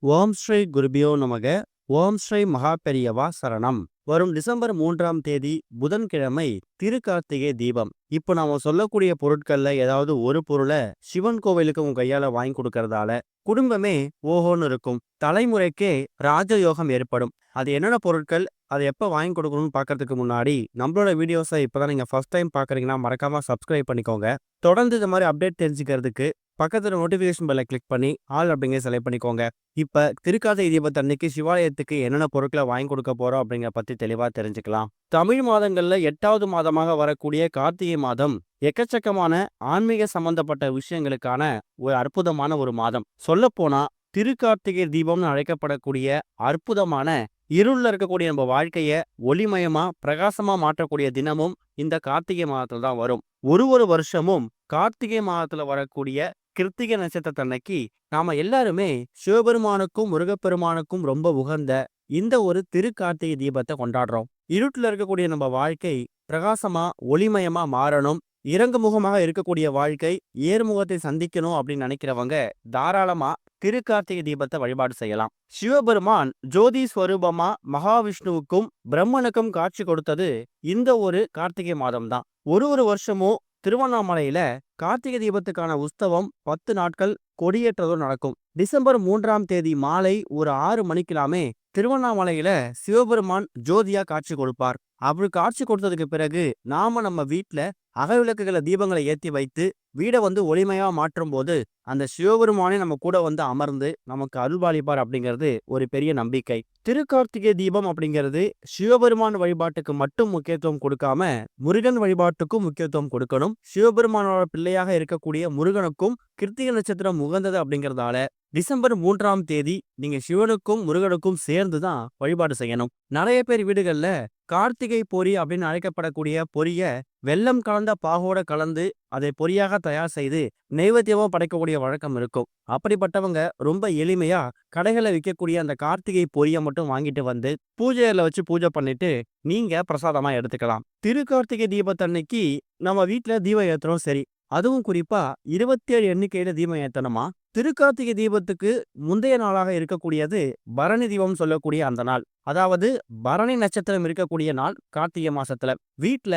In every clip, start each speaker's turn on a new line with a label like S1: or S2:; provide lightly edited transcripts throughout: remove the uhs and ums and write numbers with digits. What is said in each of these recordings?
S1: ஓம் ஸ்ரீ குருபியோ நமக. ஓம் ஸ்ரீ மகா பெரியவா சரணம். வரும் டிசம்பர் 3ஆம் தேதி புதன்கிழமை திருக்கார்த்திகை தீபம். இப்போ நாம சொல்லக்கூடிய பொருட்கள்ல ஏதாவது ஒரு பொருளை சிவன் கோவிலுக்கு உங்க கையால வாங்கி கொடுக்கறதால குடும்பமே ஓஹோன்னு இருக்கும். தலைமுறைக்கே ராஜயோகம் ஏற்படும். அது என்னென்ன பொருட்கள், அதை எப்போ வாங்கி கொடுக்கணும்னு பார்க்கறதுக்கு முன்னாடி நம்மளோட வீடியோஸை இப்போதான் நீங்க ஃபர்ஸ்ட் டைம் பார்க்குறீங்கன்னா மறக்காம சப்ஸ்கிரைப் பண்ணிக்கோங்க. தொடர்ந்து இந்த மாதிரி அப்டேட் தெரிஞ்சுக்கிறதுக்கு பக்கத்துல நோட்டிபிகேஷன் பெல்லை கிளிக் பண்ணி ஆல் அப்படிங்கிற செலக்ட் பண்ணிக்கோங்க. இப்ப திருக்கார்த்திகை தீபத்தன்னைக்கு சிவாலயத்துக்கு என்னென்ன பொருட்களை வாங்கி கொடுக்க போறோம் அப்படிங்கிற பத்தி தெளிவா தெரிஞ்சுக்கலாம். தமிழ் மாதங்கள்ல 8வது மாதமாக வரக்கூடிய கார்த்திகை மாதம் எக்கச்சக்கமான ஆன்மீக சம்பந்தப்பட்ட விஷயங்களுக்கான ஒரு அற்புதமான ஒரு மாதம். சொல்லப்போனா திருக்கார்த்திகை தீபம்னு அழைக்கப்படக்கூடிய அற்புதமான இருள்ல இருக்கக்கூடிய நம்ம வாழ்க்கைய ஒளிமயமா பிரகாசமா மாற்றக்கூடிய தினமும் இந்த கார்த்திகை மாதத்துல தான் வரும். ஒரு வருஷமும் கார்த்திகை மாதத்துல வரக்கூடிய கிருத்திகை நட்சத்திரத்தன்னைக்கு நாம எல்லாருமே சிவபெருமானுக்கும் முருகப்பெருமானுக்கும் ரொம்ப உகந்த இந்த ஒரு திருக்கார்த்திகை தீபத்தை கொண்டாடுறோம். இருட்டுல இருக்கக்கூடிய நம்ம வாழ்க்கை பிரகாசமா ஒளிமயமா மாறணும், இறங்கு முகமாக இருக்கக்கூடிய வாழ்க்கை ஏறுமுகத்தை சந்திக்கணும் அப்படின்னு நினைக்கிறவங்க தாராளமா திருக்கார்த்திகை தீபத்தை வழிபாடு செய்யலாம். சிவபெருமான் ஜோதி ஸ்வரூபமா மகாவிஷ்ணுவுக்கும் பிரம்மனுக்கும் காட்சி கொடுத்தது இந்த ஒரு கார்த்திகை மாதம் தான். ஒரு வருஷமும் திருவண்ணாமலையில கார்த்திகை தீபத்துக்கான உற்சவம் 10 நாட்கள் கொடியேற்றதும் நடக்கும். டிசம்பர் 3ஆம் தேதி மாலை ஒரு 6 மணிக்கெல்லாமே திருவண்ணாமலையில சிவபெருமான் ஜோதியா காட்சி கொடுப்பார். அப்படி காட்சி கொடுத்ததுக்கு பிறகு நாம நம்ம வீட்டுல அகவிளக்குகளை தீபங்களை ஏற்றி வைத்து வீடை ஒளிமையா மாற்றும் போது அந்த சிவபெருமானே நம்ம கூட அமர்ந்து நமக்கு அருள்பாலிப்பார் அப்படிங்கிறது ஒரு பெரிய நம்பிக்கை. திருக்கார்த்திகை தீபம் அப்படிங்கிறது சிவபெருமான் வழிபாட்டுக்கு மட்டும் முக்கியத்துவம் கொடுக்காம முருகன் வழிபாட்டுக்கும் முக்கியத்துவம் கொடுக்கணும். சிவபெருமானோட பிள்ளையாக இருக்கக்கூடிய முருகனுக்கும் கிருத்திகை நட்சத்திரம் உகந்தது அப்படிங்கிறதால டிசம்பர் 3ஆம் தேதி நீங்க சிவனுக்கும் முருகனுக்கும் சேர்ந்து தான் வழிபாடு செய்யணும். நிறைய பேர் வீடுகள்ல கார்த்திகை பொரி அப்படின்னு அழைக்கப்படக்கூடிய பொரிய வெல்லம் கலந்த பாகோட கலந்து அதை பொரியாக தயார் செய்து நைவேத்தியமா படைக்கக்கூடிய வழக்கம் இருக்கும். அப்படிப்பட்டவங்க ரொம்ப எளிமையா கடைகளை விற்கக்கூடிய அந்த கார்த்திகை பொரியை மட்டும் வாங்கிட்டு வந்து பூஜையில வச்சு பூஜை பண்ணிட்டு நீங்க பிரசாதமா எடுத்துக்கலாம். திருக்கார்த்திகை தீபத்தன்னைக்கு நம்ம வீட்டுல தீபம் ஏத்துறோம், சரி. அதுவும் குறிப்பா 27 எண்ணிக்கையில தீபம் ஏத்தணுமா. திருக்கார்த்திகை தீபத்துக்கு முந்தைய நாளாக இருக்கக்கூடியது பரணி தீபம் சொல்லக்கூடிய அந்த நாள். அதாவது பரணி நட்சத்திரம் இருக்கக்கூடிய நாள் கார்த்திகை மாசத்துல வீட்டுல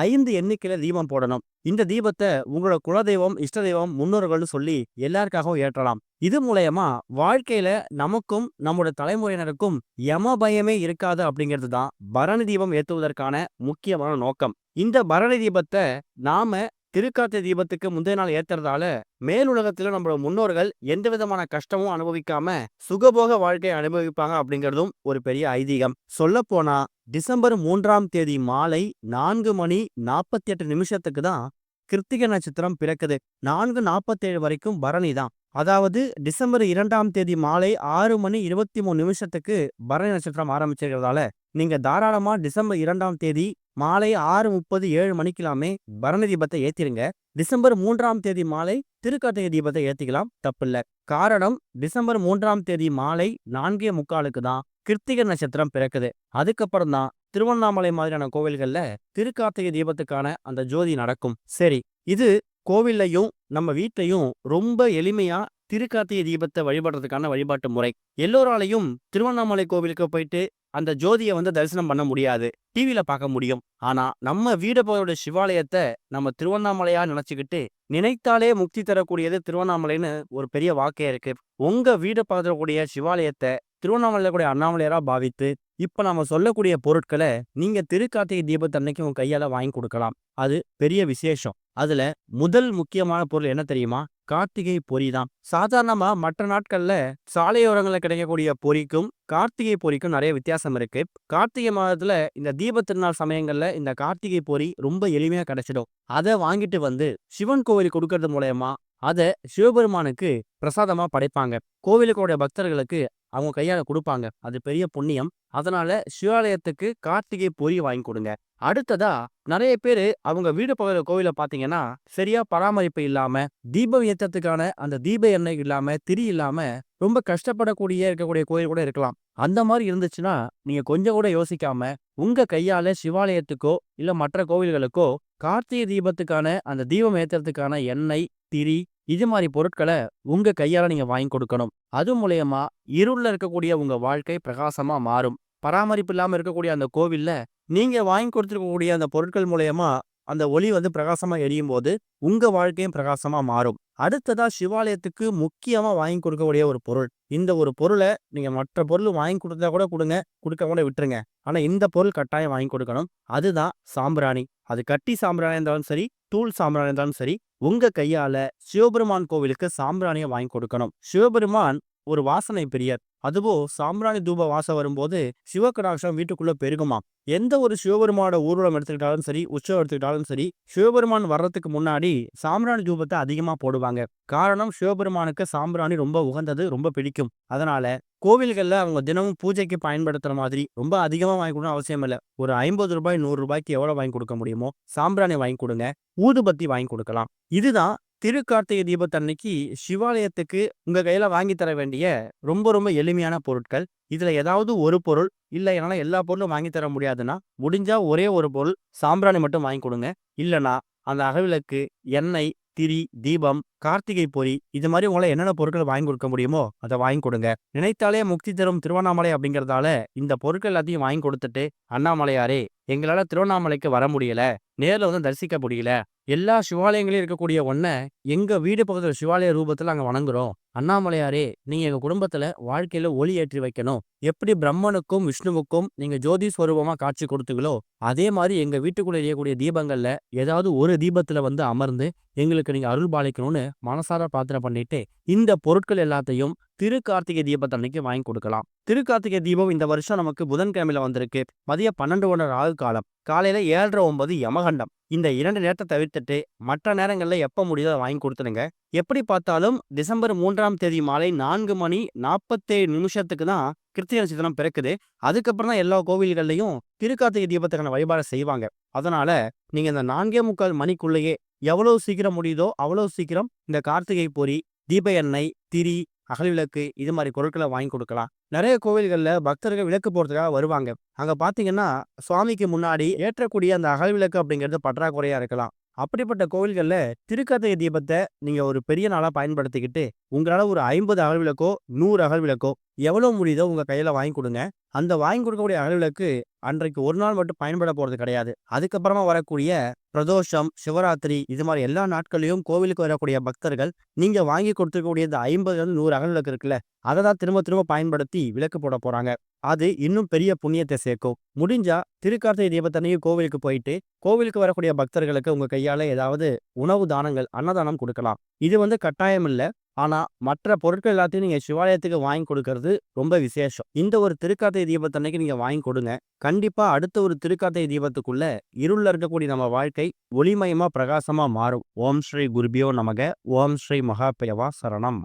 S1: 5 எண்ணிக்கையில தீபம் போடணும். இந்த தீபத்தை உங்களோட குலதெய்வம், இஷ்ட தெய்வம், முன்னோர்கள்னு சொல்லி எல்லாருக்காகவும் ஏற்றலாம். இது மூலயமா வாழ்க்கையில நமக்கும் நம்முடைய தலைமுறையினருக்கும் யம பயமே இருக்காது அப்படிங்கிறது தான் பரணி தீபம் ஏற்றுவதற்கான முக்கியமான நோக்கம். இந்த பரணி தீபத்தை நாம திருக்கார்த்திகை தீபத்துக்கு முந்தைய நாள் ஏத்துறதால மேலுலகத்துல நம்மளோட முன்னோர்கள் எந்த விதமான கஷ்டமும் அனுபவிக்காம சுகபோக வாழ்க்கையை அனுபவிப்பாங்க அப்படிங்கிறதும் ஒரு பெரிய ஐதீகம். சொல்ல போனா டிசம்பர் 3ஆம் தேதி மாலை 4:48 தான் கிருத்திகை நட்சத்திரம் பிறக்குது. 4:47 வரைக்கும் பரணி தான். அதாவது டிசம்பர் 2ஆம் தேதி மாலை 6:23 பரணி நட்சத்திரம் ஆரம்பிச்சிருக்கிறதால நீங்க தாராளமா டிசம்பர் 2ஆம் தேதி மாலை 6:30 7 மணிக்கெல்லாமே பரணி தீபத்தை ஏத்திருங்க. டிசம்பர் 3ஆம் தேதி மாலை திருக்கார்த்திகை தீபத்தை ஏத்திக்கலாம், தப்பில்ல. காரணம், டிசம்பர் 3ஆம் தேதி மாலை 4:45 தான் கிருத்திகை நட்சத்திரம் பிறக்குது. அதுக்கப்புறம் தான் திருவண்ணாமலை மாதிரியான கோவில்கள்ல திருக்கார்த்திகை தீபத்துக்கான அந்த ஜோதி நடக்கும். சரி, இது கோவில்லையும் நம்ம வீட்லையும் ரொம்ப எளிமையா திருக்கார்த்திகை தீபத்தை வழிபடுறதுக்கான வழிபாட்டு முறை. எல்லோராலையும் திருவண்ணாமலை கோவிலுக்கு போயிட்டு அந்த ஜோதியை தரிசனம் பண்ண முடியாது, டிவியில பார்க்க முடியும். ஆனா நம்ம வீடப்போட சிவாலயத்தை நம்ம திருவண்ணாமலையா நினைச்சுக்கிட்டு நினைத்தாலே முக்தி தரக்கூடியது திருவண்ணாமலைன்னு ஒரு பெரிய வாக்கே இருக்கு. உங்க வீடை பார்க்கக்கூடிய சிவாலயத்தை திருவண்ணாமலையில கூடிய அண்ணாமலையரா பாவித்து இப்ப நாம சொல்லக்கூடிய பொருட்களை நீங்க திருக்கார்த்திகை தீபத்தன்னைக்கு உங்க கையால வாங்கி கொடுக்கலாம். அது பெரிய விசேஷம். அதுல முதல் முக்கியமான பொருள் என்ன தெரியுமா? கார்த்திகை பொரி தான். சாதாரணமா மற்ற நாட்கள்ல சாலையோரங்களில் கிடைக்கக்கூடிய பொரிக்கும் கார்த்திகை பொரிக்கும் நிறைய வித்தியாசம் இருக்கு. கார்த்திகை மாதத்துல இந்த தீப திருநாள் சமயங்கள்ல இந்த கார்த்திகை பொரி ரொம்ப எளிமையா கிடைச்சிடும். அதை வாங்கிட்டு சிவன் கோவில் கொடுக்கறது மூலயமா அதை சிவபெருமானுக்கு பிரசாதமா படைப்பாங்க. கோவிலுடைய பக்தர்களுக்கு அவங்க கையால கொடுப்பாங்க. அது பெரிய புண்ணியம். அதனால சிவாலயத்துக்கு கார்த்திகை பொரி வாங்கி கொடுங்க. அடுத்ததா நிறைய பேரு அவங்க வீடு பகுதியில கோவில பாத்தீங்கன்னா சரியா பராமரிப்பு இல்லாம தீபம் ஏற்றத்துக்கான அந்த தீப எண்ணெய் இல்லாம திரி இல்லாம ரொம்ப கஷ்டப்படக்கூடிய இருக்கக்கூடிய கோயில் கூட இருக்கலாம். அந்த மாதிரி இருந்துச்சுன்னா நீங்க கொஞ்சம் கூட யோசிக்காம உங்க கையால சிவாலயத்துக்கோ இல்ல மற்ற கோவில்களுக்கோ கார்த்திகை தீபத்துக்கான அந்த தீபம் ஏத்துறதுக்கான எண்ணெய், திரி, இது மாதிரி பொருட்களை உங்க கையால நீங்க வாங்கி கொடுக்கணும். அது மூலியமா இருள்ல இருக்கக்கூடிய உங்க வாழ்க்கை பிரகாசமா மாறும். பராமரிப்பு இல்லாம இருக்கக்கூடிய அந்த கோவில்ல நீங்க வாங்கி கொடுத்துருக்கக்கூடிய அந்த பொருட்கள் மூலியமா அந்த ஒளி வந்து பிரகாசமா எரியும்போது உங்க வாழ்க்கையும் பிரகாசமா மாறும். அடுத்ததா சிவாலயத்துக்கு முக்கியமா வாங்கி கொடுக்கக்கூடிய ஒரு பொருள். இந்த ஒரு பொருள நீங்க மற்ற பொருள் வாங்கி குடுத்தா கூட குடுங்க, குடுக்காம கூட விட்டுருங்க. ஆனா இந்த பொருள் கட்டாயம் வாங்கி கொடுக்கணும். அதுதான் சாம்பிராணி. அது கட்டி சாம்பிராணியா இருந்தாலும் சரி, தூள் சாம்பிராணியா இருந்தாலும் சரி, உங்க கையால சிவபெருமான் கோவிலுக்கு சாம்பிராணிய வாங்கி கொடுக்கணும். சிவபெருமான் ஒரு வாசனை பிரியர். அதுவும் சாம்பிராணி தூப வாசம் வரும்போது சிவகடாட்சம் வீட்டுக்குள்ள பெருகுமாம். எந்த ஒரு சிவபெருமானோட ஊர்வலம் எடுத்துக்கிட்டாலும் சரி, உற்சவம் எடுத்துக்கிட்டாலும் சரி, சிவபெருமான் வர்றதுக்கு முன்னாடி சாம்பிராணி தூபத்தை அதிகமா போடுவாங்க. காரணம் சிவபெருமானுக்கு சாம்பிராணி ரொம்ப உகந்தது, ரொம்ப பிடிக்கும். அதனால கோவில்கள்ல அவங்க தினமும் பூஜைக்கு பயன்படுத்துற மாதிரி ரொம்ப அதிகமா வாங்கி கொடுக்கணும் அவசியம் இல்ல. ஒரு ரூ. 50 ரூ. 100 எவ்வளவு வாங்கி கொடுக்க முடியுமோ சாம்பிராணி வாங்கி கொடுங்க. ஊதுபத்தி வாங்கி கொடுக்கலாம். இதுதான் திருக்கார்த்திகை தீபத்தன்னைக்கு சிவாலயத்துக்கு உங்க கையில வாங்கி தர வேண்டிய ரொம்ப ரொம்ப எளிமையான பொருட்கள். இதுல ஏதாவது ஒரு பொருள், இல்ல என்னால எல்லா பொருளும் வாங்கி தர முடியாதுன்னா, முடிஞ்சா ஒரே ஒரு பொருள் சாம்பிராணி மட்டும் வாங்கி கொடுங்க. இல்லனா அந்த அகவிளக்கு, எண்ணெய், திரி, தீபம், கார்த்திகை பொறி இது மாதிரி உங்களால என்னென்ன பொருட்கள் வாங்கி கொடுக்க முடியுமோ அதை வாங்கி கொடுங்க. நினைத்தாலே முக்தி தரும் திருவண்ணாமலை அப்படிங்கறதால இந்த பொருட்கள் எல்லாத்தையும் வாங்கி கொடுத்துட்டு, அண்ணாமலையாரே எங்களால திருவண்ணாமலைக்கு வர முடியல, நேர்ல வந்து தரிசிக்க முடியல, எல்லா சிவாலயங்களையும் இருக்கக்கூடிய ஒன்ன எங்க வீடு பக்கத்துல சிவாலய ரூபத்துல அங்க வணங்குறோம். அண்ணாமலையாரே நீங்க எங்க குடும்பத்துல வாழ்க்கையில ஒளி ஏற்றி வைக்கணும். எப்படி பிரம்மனுக்கும் விஷ்ணுவுக்கும் நீங்க ஜோதி ஸ்வரூபமா காட்சி கொடுத்தீங்களோ அதே மாதிரி எங்க வீட்டுக்குள்ள எரியக்கூடிய தீபங்கள்ல ஏதாவது ஒரு தீபத்துல வந்து அமர்ந்து எங்களுக்கு நீங்க அருள் பாலிக்கணும்னு மனசார பிரார்த்தனை பண்ணிட்டு இந்த பொருட்கள் எல்லாத்தையும் திருக்கார்த்திகை தீபத்தன்னைக்கு வாங்கி கொடுக்கலாம். திருக்கார்த்திகை தீபம் இந்த வருஷம் நமக்கு புதன்கிழமையில வந்திருக்கு. மதியம் 12:30 ராகு காலம், காலையில 7:30 யமகண்டம். இந்த 2 நேரத்தை தவிர்த்துட்டு மற்ற நேரங்கள்ல எப்ப முடியுதோ வாங்கி கொடுத்துடுங்க. எப்படி பார்த்தாலும் டிசம்பர் 3ஆம் தேதி மாலை 4:47 தான் கிருத்திகை நட்சத்திரம் பிறக்குது. அதுக்கப்புறம் தான் எல்லா கோவில்கள்லையும் திருக்கார்த்திகை தீபத்துக்கான வழிபாடு செய்வாங்க. அதனால நீங்க இந்த 4:45 மணிக்குள்ளேயே எவ்வளவு சீக்கிரம் முடியுதோ அவ்வளவு சீக்கிரம் இந்த கார்த்திகை பொறி, தீப எண்ணெய், திரி, அகல்விளக்கு இது மாதிரி பொருட்களை வாங்கி கொடுக்கலாம். நிறைய கோவில்கள்ல பக்தர்கள் விளக்கு போறதுக்காக வருவாங்க. அங்க பாத்தீங்கன்னா சுவாமிக்கு முன்னாடி ஏற்றக்கூடிய அந்த அகல்விளக்கு அப்படிங்கிறது பற்றாக்குறையா இருக்கலாம். அப்படிப்பட்ட கோவில்கள்ல திருக்கார்த்திகை தீபத்தை நீங்க ஒரு பெரிய நாளா பயன்படுத்திக்கிட்டு உங்களால ஒரு 50 அகல்விளக்கோ 100 அகல்விளக்கோ எவ்வளவு முடியுதோ உங்க கையில வாங்கி கொடுங்க. அந்த வாங்கி கொடுக்கக்கூடிய அகல்விளக்கு அன்றைக்கு ஒரு நாள் மட்டும் பயன்பட போறது கிடையாது. அதுக்கப்புறமா வரக்கூடிய பிரதோஷம், சிவராத்திரி இது மாதிரி எல்லா நாட்களையும் கோவிலுக்கு வரக்கூடிய பக்தர்கள் நீங்க வாங்கி கொடுத்துருக்கக்கூடிய இந்த 50 அகல் விளக்கு இருக்குல்ல, அதை தான் திரும்ப திரும்ப பயன்படுத்தி விளக்கு போட போறாங்க. அது இன்னும் பெரிய புண்ணியத்தை சேர்க்கும். முடிஞ்சா திருக்கார்த்திகை தீபத்தன்னைக்கு கோவிலுக்கு போயிட்டு கோவிலுக்கு வரக்கூடிய பக்தர்களுக்கு உங்க கையால ஏதாவது உணவு தானங்கள், அன்னதானம் கொடுக்கலாம். இது வந்து கட்டாயம் இல்ல. ஆனா மற்ற பொருட்கள் எல்லாத்தையும் நீங்க சிவாலயத்துக்கு வாங்கி கொடுக்கறது ரொம்ப விசேஷம். இந்த ஒரு திருக்கார்த்திகை தீபத்தன்னைக்கு நீங்க வாங்கி கொடுங்க. கண்டிப்பா அடுத்த ஒரு திருக்கார்த்திகை தீபத்துக்குள்ள இருள்ல இருக்கக்கூடிய நம்ம வாழ்க்கை ஒளிமயமா பிரகாசமா மாறும். ஓம் ஸ்ரீ குருபியோ நமக. ஓம் ஸ்ரீ மகாபெரியவா சரணம்.